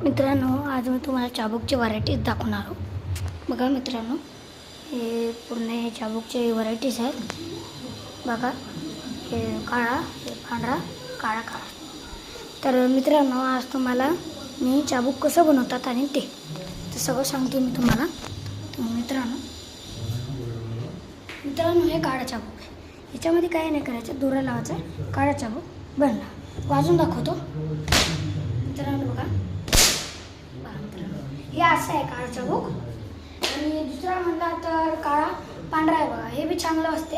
मित्रांनो, आज मी तुम्हाला चाबूकची व्हरायटीज दाखवणार आहोत. बघा मित्रांनो, हे पूर्ण हे चाबूकचे व्हरायटीज आहेत. बघा, हे काळा, हे पांढरा, काळा काळा. तर मित्रांनो, आज तुम्हाला मी चाबूक कसं बनवतात आणि ते सगळं सांगते मी तुम्हाला. मित्रांनो हे काळा चाबूक आहे. याच्यामध्ये काय नाही करायचं, दोरा लावायचा, काळा चाबूक बनला. वाजून दाखवतो मित्रांनो. बघा हे असं आहे काळा चाबूक. आणि दुसरा म्हणला तर काळा पांढरा आहे. बघा हे बी चांगलं असते,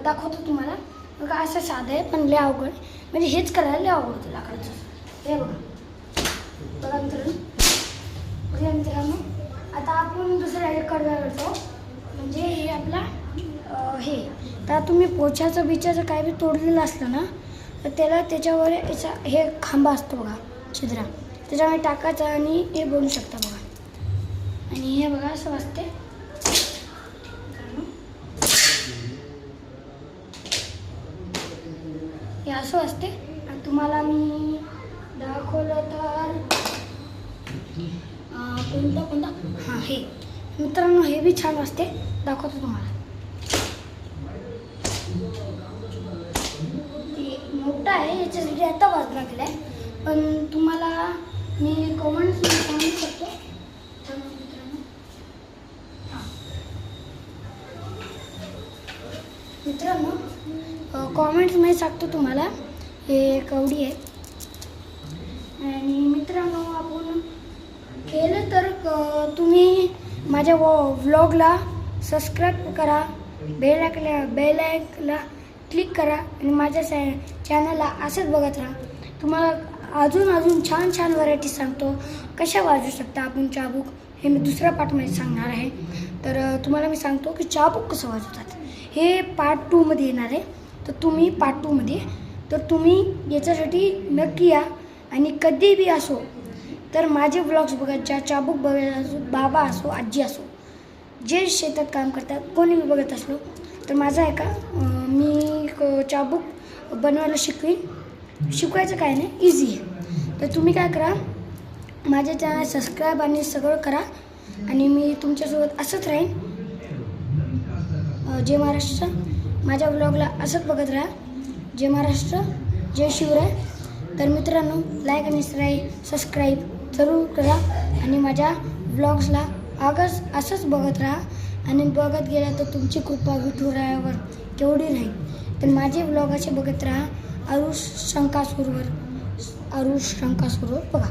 दाखवतो तुम्हाला. बघा असं साधं आहे पण लय अवघड, म्हणजे हेच करायला लय अवघड होतं लाकडाचं. हे बघा मित्रांनो, आता आपण दुसरं हे करतो, म्हणजे हे आपला हे तर तुम्ही पोछाचं बिछाचं काय बी तोडलेलं असलं ना, तर त्याला त्याच्यावर याचा हे खांबा असतो बघा, छिद्रा, त्याच्यामध्ये टाकायचं आणि हे बोलू शकता बघा. आणि हे बघा असं असते. हे असं असते. आणि तुम्हाला मी दाखवलं तर कोणता हां हे मित्रांनो, हे बी छान असते, दाखवतो तुम्हाला. ते मोठा आहे, याच्यासाठी आता वाजला गेला आहे, पण तुम्हाला मी कमेंट्स सांगू शकतो. मित्रांनो कॉमेंट्समध्ये सांगतो तुम्हाला. हे कवडी आहे. आणि मित्रांनो, आपण केलं तर तुम्ही माझ्या व्लॉगला सबस्क्राईब करा, बेल आयकॉनला क्लिक करा आणि माझ्या चॅनलला असंच बघत राहा. तुम्हाला अजून छान छान व्हरायटी सांगतो, कशा वाजवू शकता आपण चाबूक, हे मी दुसऱ्या पार्टमध्ये सांगणार आहे. तर तुम्हाला मी सांगतो की चाबूक कसं वाजवतात, हे पार्ट 2मध्ये येणार आहे. तर तुम्ही पार्ट 2मध्ये तर तुम्ही याच्यासाठी नक्की या. आणि कधी बी असो तर माझे ब्लॉग्स बघा, ज्या चाबूक बघायला असो, बाबा असो, आजी असो, जे शेतात काम करतात, कोणी मी बघत असलो तर माझा आहे का, मी चाबूक बनवायला शिकवायचं काय नाही, इझी आहे. तर तुम्ही काय करा, माझ्या चॅनल सबस्क्राईब आणि सगळं करा. आणि मी तुमच्यासोबत असंच राहीन. जय महाराष्ट्र. माझ्या ब्लॉगला असंच बघत राहा. जय महाराष्ट्र, जय शिवराय. तर मित्रांनो, लाईक आणि सबस्क्राईब जरूर करा. आणि माझ्या ब्लॉग्सला असंच बघत राहा. आणि बघत गेला तर तुमची कृपा विठुरायावर केवढी राहील. तर माझे ब्लॉग असे बघत राहा. आरुष शंकासूरवर बघा.